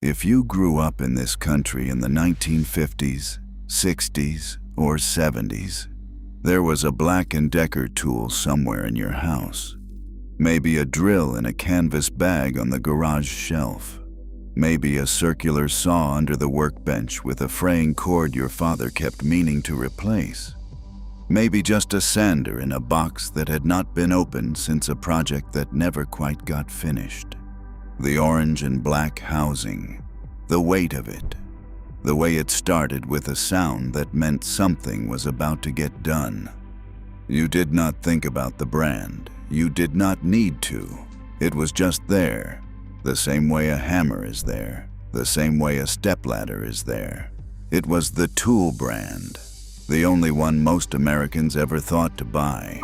If you grew up in this country in the 1950s, 60s, or 70s, there was a Black & Decker tool somewhere in your house. Maybe a drill in a canvas bag on the garage shelf. Maybe a circular saw under the workbench with a fraying cord your father kept meaning to replace. Maybe just a sander in a box that had not been opened since a project that never quite got finished. The orange and black housing, the weight of it, the way it started with a sound that meant something was about to get done. You did not think about the brand. You did not need to. It was just there, the same way a hammer is there, the same way a stepladder is there. It was the tool brand, the only one most Americans ever thought to buy.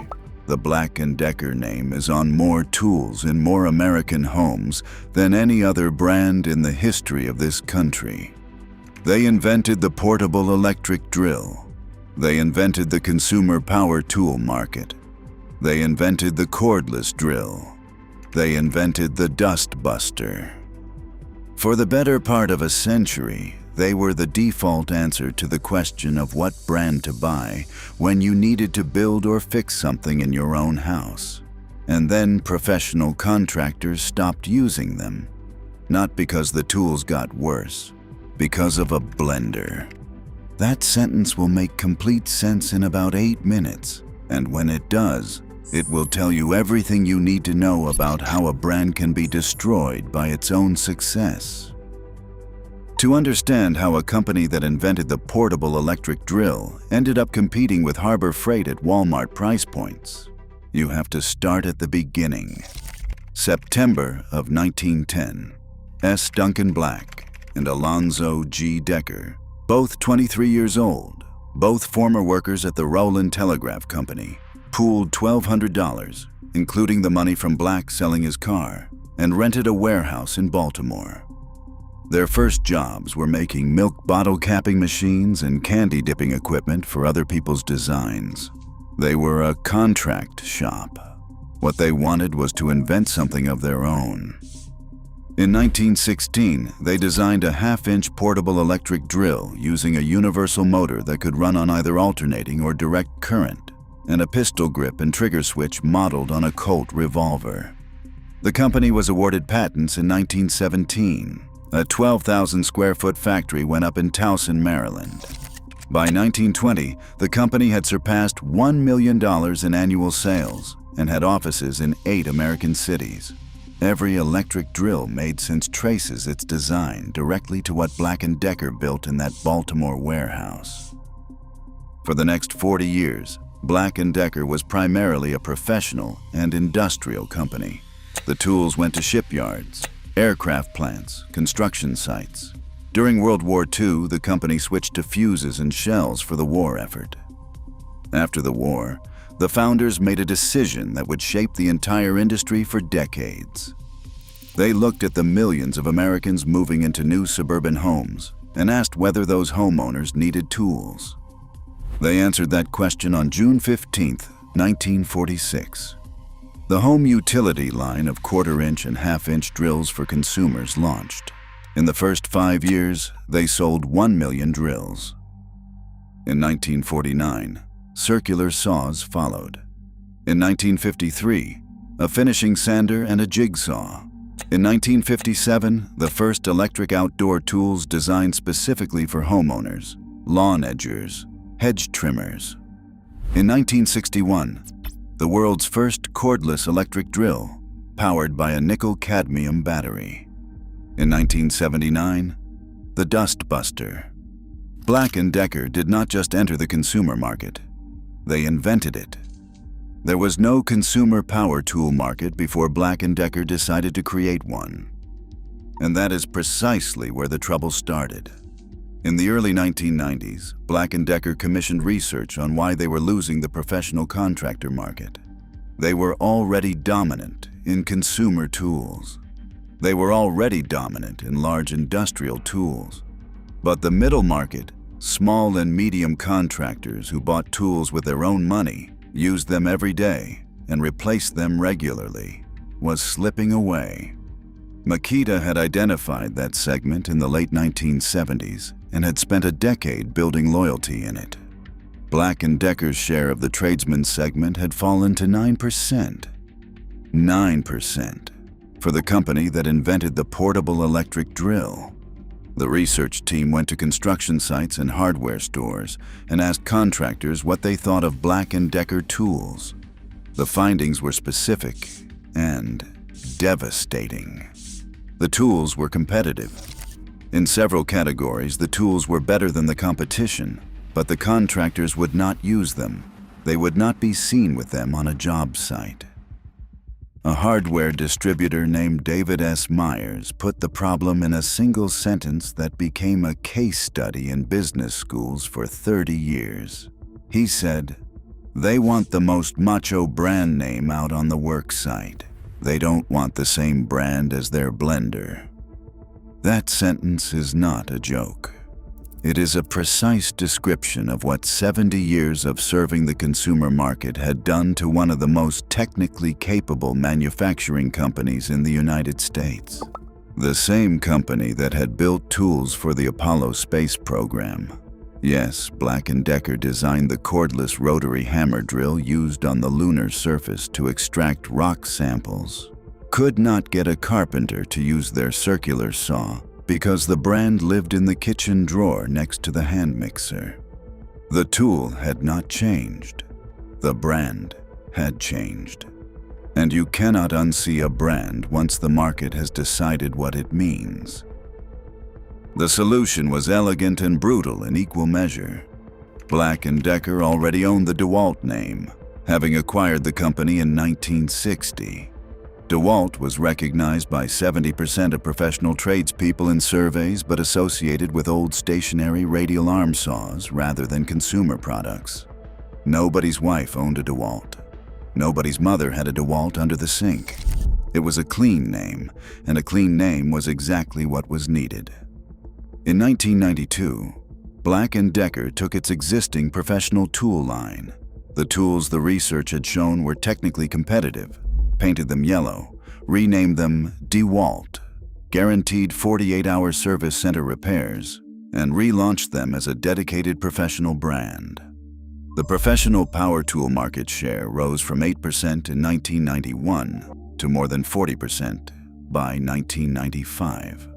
The Black & Decker name is on more tools in more American homes than any other brand in the history of this country. They invented the portable electric drill. They invented the consumer power tool market. They invented the cordless drill. They invented the dust buster. For the better part of a century, they were the default answer to the question of what brand to buy when you needed to build or fix something in your own house. And then professional contractors stopped using them. Not because the tools got worse, because of a blender. That sentence will make complete sense in about 8 minutes, and when it does, it will tell you everything you need to know about how a brand can be destroyed by its own success. To understand how a company that invented the portable electric drill ended up competing with Harbor Freight at Walmart price points, you have to start at the beginning. September of 1910. S. Duncan Black and Alonzo G. Decker, both 23 years old, both former workers at the Rowland Telegraph Company, pooled $1,200, including the money from Black selling his car, and rented a warehouse in Baltimore. Their first jobs were making milk bottle capping machines and candy dipping equipment for other people's designs. They were a contract shop. What they wanted was to invent something of their own. In 1916, they designed a half-inch portable electric drill using a universal motor that could run on either alternating or direct current, and a pistol grip and trigger switch modeled on a Colt revolver. The company was awarded patents in 1917. A 12,000 square foot factory went up in Towson, Maryland. By 1920, the company had surpassed $1 million in annual sales and had offices in 8 American cities. Every electric drill made since traces its design directly to what Black & Decker built in that Baltimore warehouse. For the next 40 years, Black & Decker was primarily a professional and industrial company. The tools went to shipyards, aircraft plants, construction sites. During World War II, the company switched to fuses and shells for the war effort. After the war, the founders made a decision that would shape the entire industry for decades. They looked at the millions of Americans moving into new suburban homes and asked whether those homeowners needed tools. They answered that question on June 15, 1946. The home utility line of quarter-inch and half-inch drills for consumers launched. In the first 5 years, they sold 1 million drills. In 1949, circular saws followed. In 1953, a finishing sander and a jigsaw. In 1957, the first electric outdoor tools designed specifically for homeowners, lawn edgers, hedge trimmers. In 1961, the world's first cordless electric drill, powered by a nickel-cadmium battery. In 1979, the dust buster. Black & Decker did not just enter the consumer market, they invented it. There was no consumer power tool market before Black & Decker decided to create one. And that is precisely where the trouble started. In the early 1990s, Black & Decker commissioned research on why they were losing the professional contractor market. They were already dominant in consumer tools. They were already dominant in large industrial tools. But the middle market, small and medium contractors who bought tools with their own money, used them every day, and replaced them regularly, was slipping away. Makita had identified that segment in the late 1970s and had spent a decade building loyalty in it. Black & Decker's share of the tradesman segment had fallen to 9%. 9% for the company that invented the portable electric drill. The research team went to construction sites and hardware stores and asked contractors what they thought of Black & Decker tools. The findings were specific and devastating. The tools were competitive. In several categories, the tools were better than the competition, but the contractors would not use them. They would not be seen with them on a job site. A hardware distributor named David S. Myers put the problem in a single sentence that became a case study in business schools for 30 years. He said, "They want the most macho brand name out on the work site. They don't want the same brand as their blender." That sentence is not a joke. It is a precise description of what 70 years of serving the consumer market had done to one of the most technically capable manufacturing companies in the United States. The same company that had built tools for the Apollo space program. Yes, Black & Decker designed the cordless rotary hammer drill used on the lunar surface to extract rock samples. Could not get a carpenter to use their circular saw because the brand lived in the kitchen drawer next to the hand mixer. The tool had not changed. The brand had changed. And you cannot unsee a brand once the market has decided what it means. The solution was elegant and brutal in equal measure. Black & Decker already owned the DeWalt name, having acquired the company in 1960. DeWalt was recognized by 70% of professional tradespeople in surveys, but associated with old stationary radial arm saws rather than consumer products. Nobody's wife owned a DeWalt. Nobody's mother had a DeWalt under the sink. It was a clean name, and a clean name was exactly what was needed. In 1992, Black & Decker took its existing professional tool line. The tools the research had shown were technically competitive, painted them yellow, renamed them DeWalt, guaranteed 48-hour service center repairs, and relaunched them as a dedicated professional brand. The professional power tool market share rose from 8% in 1991 to more than 40% by 1995.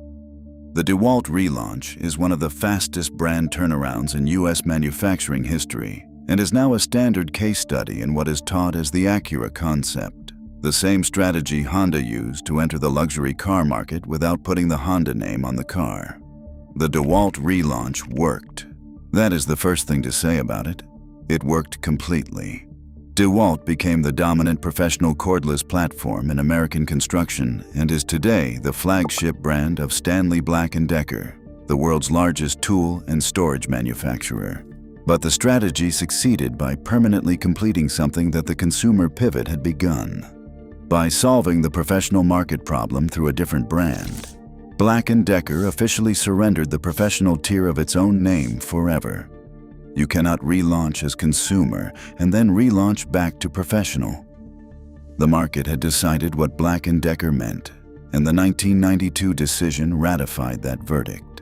The DeWalt relaunch is one of the fastest brand turnarounds in U.S. manufacturing history and is now a standard case study in what is taught as the Acura concept. The same strategy Honda used to enter the luxury car market without putting the Honda name on the car. The DeWalt relaunch worked. That is the first thing to say about it. It worked completely. DeWalt became the dominant professional cordless platform in American construction and is today the flagship brand of Stanley Black & Decker, the world's largest tool and storage manufacturer. But the strategy succeeded by permanently completing something that the consumer pivot had begun. By solving the professional market problem through a different brand, Black & Decker officially surrendered the professional tier of its own name forever. You cannot relaunch as consumer and then relaunch back to professional. The market had decided what Black & Decker meant, and the 1992 decision ratified that verdict.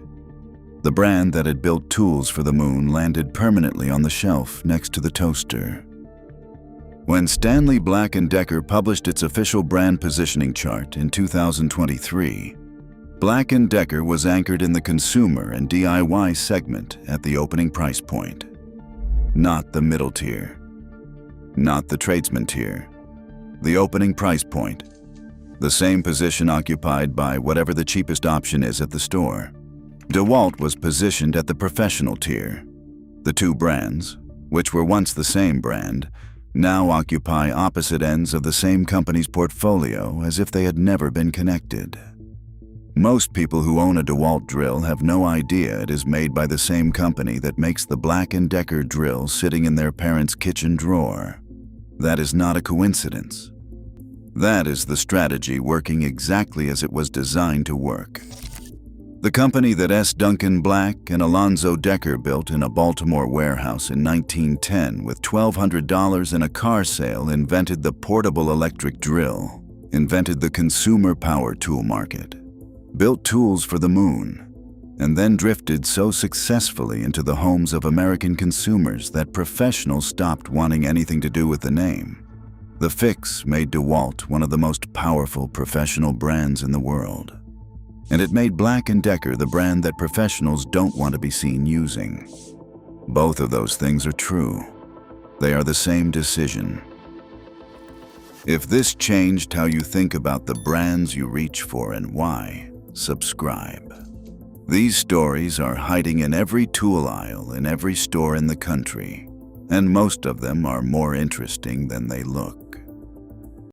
The brand that had built tools for the moon landed permanently on the shelf next to the toaster. When Stanley Black & Decker published its official brand positioning chart in 2023, Black & Decker was anchored in the consumer and DIY segment at the opening price point. Not the middle tier. Not the tradesman tier. The opening price point. The same position occupied by whatever the cheapest option is at the store. DeWalt was positioned at the professional tier. The two brands, which were once the same brand, now occupy opposite ends of the same company's portfolio as if they had never been connected. Most people who own a DeWalt drill have no idea it is made by the same company that makes the Black & Decker drill sitting in their parents' kitchen drawer. That is not a coincidence. That is the strategy working exactly as it was designed to work. The company that S. Duncan Black and Alonzo Decker built in a Baltimore warehouse in 1910 with $1,200 in a car sale invented the portable electric drill. invented the consumer power tool market, built tools for the moon, and then drifted so successfully into the homes of American consumers that professionals stopped wanting anything to do with the name. The fix made DeWalt one of the most powerful professional brands in the world. And it made Black & Decker the brand that professionals don't want to be seen using. Both of those things are true. They are the same decision. If this changed how you think about the brands you reach for and why, subscribe. These stories are hiding in every tool aisle in every store in the country, and most of them are more interesting than they look.